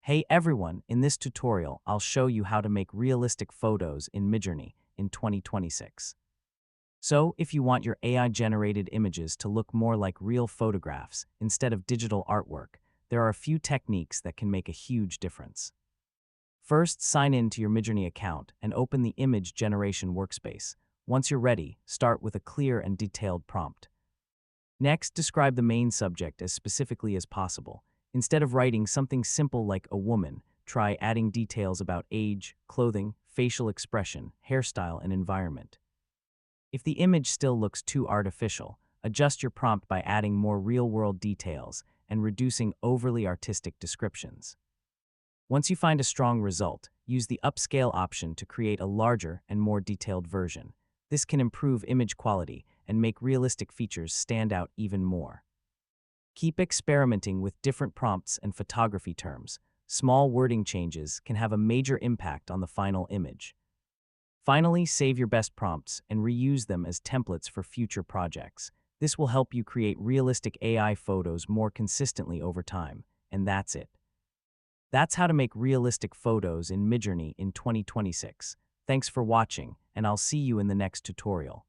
Hey everyone, in this tutorial, I'll show you how to make realistic photos in Midjourney in 2026. So, if you want your AI-generated images to look more like real photographs instead of digital artwork, there are a few techniques that can make a huge difference. First, sign in to your Midjourney account and open the image generation workspace. Once you're ready, start with a clear and detailed prompt. Next, describe the main subject as specifically as possible. Instead of writing something simple like a woman, try adding details about age, clothing, facial expression, hairstyle, and environment. If the image still looks too artificial, adjust your prompt by adding more real-world details and reducing overly artistic descriptions. Once you find a strong result, use the upscale option to create a larger and more detailed version. This can improve image quality and make realistic features stand out even more. Keep experimenting with different prompts and photography terms. Small wording changes can have a major impact on the final image. Finally, save your best prompts and reuse them as templates for future projects. This will help you create realistic AI photos more consistently over time. And that's it. That's how to make realistic photos in Midjourney in 2026. Thanks for watching, and I'll see you in the next tutorial.